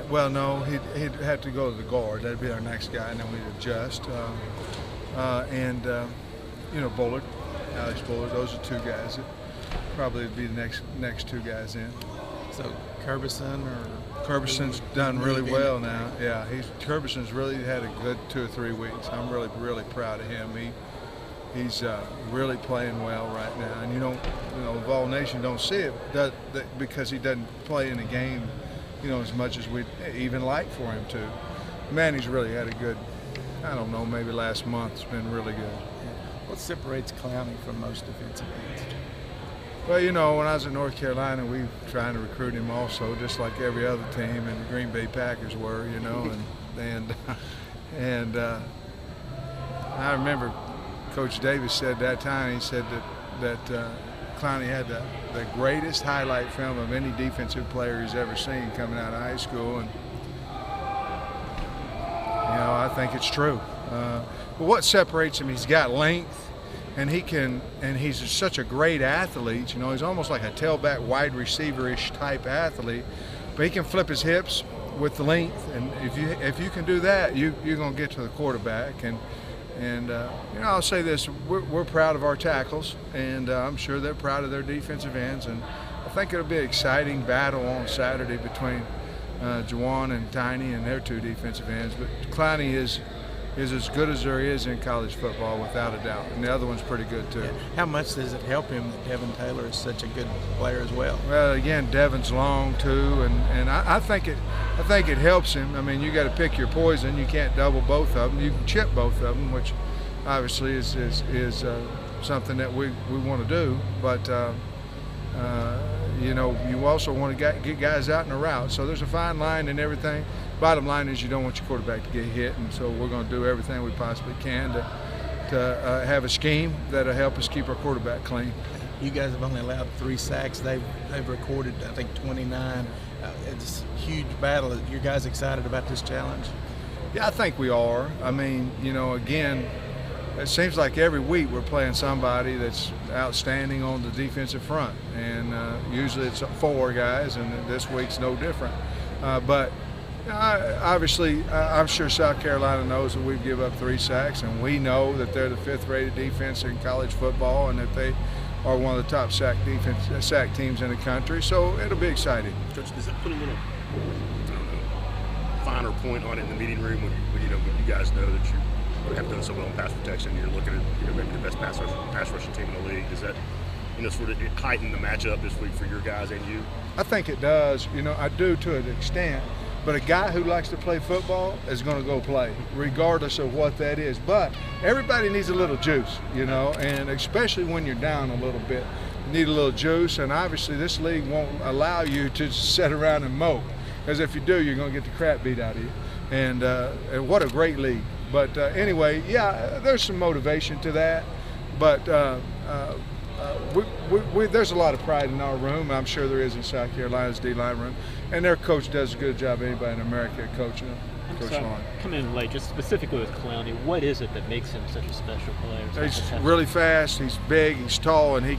Well, no, he'd have to go to the guard. That'd be our next guy, and then we'd adjust. Bullard, Alex Bullard. Those are two guys that probably would be the next two guys in. So Curbison Curbison's done really well now. Yeah, Curbison's really had a good 2 or 3 weeks. I'm really proud of him. He's really playing well right now, and the Vol Nation don't see it because he doesn't play in the game, as much as we even like for him to. Man, he's really had a good, I don't know, maybe last month it's been really good. What separates Clowney from most defensive ends? Well, when I was in North Carolina, we were trying to recruit him also, just like every other team, and the Green Bay Packers were, and I remember Coach Davis said that time, he said that Clowney had the greatest highlight film of any defensive player he's ever seen coming out of high school, and I think it's true. But what separates him? He's got length. And he's such a great athlete. He's almost like a tailback wide receiver-ish type athlete, but he can flip his hips with the length. And if you can do that, you're going to get to the quarterback. And I'll say this: we're proud of our tackles, and I'm sure they're proud of their defensive ends. And I think it'll be an exciting battle on Saturday between Juwan and Tiny and their two defensive ends. But Clowney is as good as there is in college football, without a doubt, and the other one's pretty good too. Yeah. How much does it help him that Devin Taylor is such a good player as well? Well, again, Devin's long too, and I think it helps him. I mean, you got to pick your poison. You can't double both of them. You can chip both of them, which obviously is something that we want to do. But you also want to get guys out in a route. So there's a fine line and everything. Bottom line is you don't want your quarterback to get hit, and so we're going to do everything we possibly can to have a scheme that'll help us keep our quarterback clean. You guys have only allowed 3 sacks. They've recorded, I think, 29. It's a huge battle. Are you guys excited about this challenge? Yeah, I think we are. I mean, again, it seems like every week we're playing somebody that's outstanding on the defensive front, and usually it's 4 guys, and this week's no different. But obviously, I'm sure South Carolina knows that we give up 3 sacks, and we know that they're the 5th-rated defense in college football, and that they are one of the top sack teams in the country. So it'll be exciting. Coach, does that put a little, finer point on it in the meeting room when you guys know that you have done so well in pass protection? You're looking at maybe the best pass rushing team in the league. Does that sort of heighten the matchup this week for your guys and you? I think it does. I do to an extent. But a guy who likes to play football is going to go play, regardless of what that is. But everybody needs a little juice, and especially when you're down a little bit, you need a little juice. And obviously this league won't allow you to sit around and mope, because if you do, you're going to get the crap beat out of you. And what a great league. But anyway, yeah, there's some motivation to that. But there's a lot of pride in our room. I'm sure there is in South Carolina's D-line room. And their coach does a good job, anybody in America at coaching him. Coach Long. Coming in late, just specifically with Clowney, what is it that makes him such a special player? He's really fast, he's big, he's tall, and he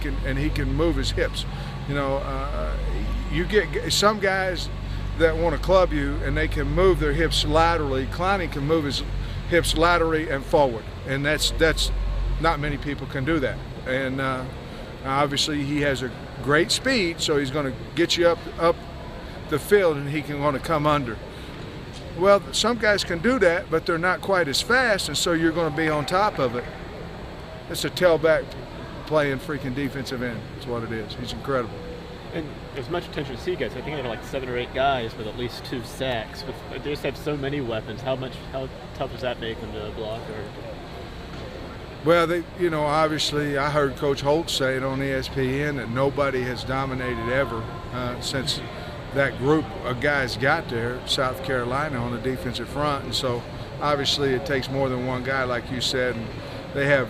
can move his hips. You get some guys that want to club you and they can move their hips laterally. Clowney can move his hips laterally and forward, and that's not many people can do that. And obviously he has a great speed, so he's going to get you up the field, and he can want to come under. Well, some guys can do that, but they're not quite as fast, and so you're going to be on top of it. It's a tailback playing freaking defensive end. That's what it is. He's incredible. And there's much attention to see guys. I think there are like 7 or 8 guys with at least 2 sacks. But they just have so many weapons. How tough does that make them to block? Well, obviously, I heard Coach Holt say it on ESPN that nobody has dominated ever since that group of guys got there, South Carolina, on the defensive front. And so obviously it takes more than one guy, like you said, and they have,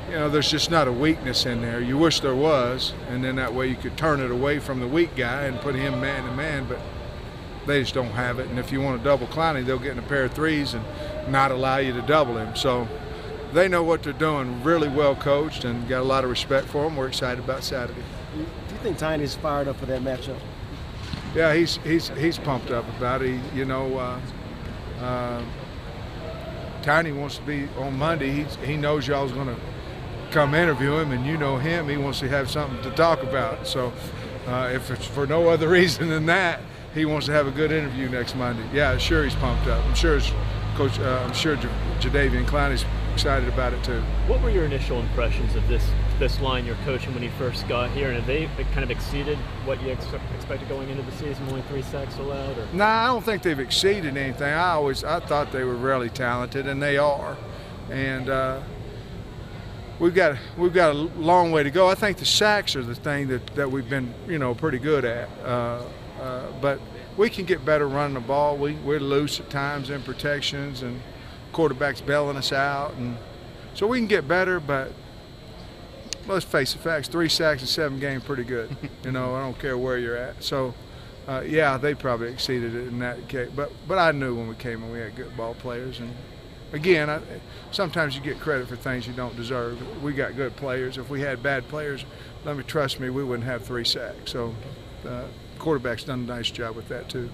there's just not a weakness in there. You wish there was, and then that way you could turn it away from the weak guy and put him man to man, but they just don't have it. And if you want to double Clowney, they'll get in a pair of 3s and not allow you to double him. So they know what they're doing, really well coached, and got a lot of respect for them. We're excited about Saturday. Do you think Tiny's fired up for that matchup? Yeah, he's pumped up about it. Tiny wants to be on Monday. He knows y'all's going to come interview him, and you know him. He wants to have something to talk about. So if it's for no other reason than that, he wants to have a good interview next Monday. Yeah, sure he's pumped up. I'm sure Coach. I'm sure Jadeveon Clowney's excited about it too. What were your initial impressions of this line you're coaching when you first got here, and have they kind of exceeded what you expected going into the season? Only 3 sacks allowed? Or? Nah, I don't think they've exceeded anything. I thought they were really talented, and they are. And we've got a long way to go. I think the sacks are the thing that we've been pretty good at. But we can get better running the ball. We're loose at times in protections, and quarterback's bailing us out, and so we can get better. But let's face the facts: 3 sacks in 7 games, pretty good. I don't care where you're at. So, yeah, they probably exceeded it in that case. But I knew when we came in we had good ball players, and again, sometimes you get credit for things you don't deserve. We got good players. If we had bad players, trust me, we wouldn't have 3 sacks. So, quarterback's done a nice job with that too.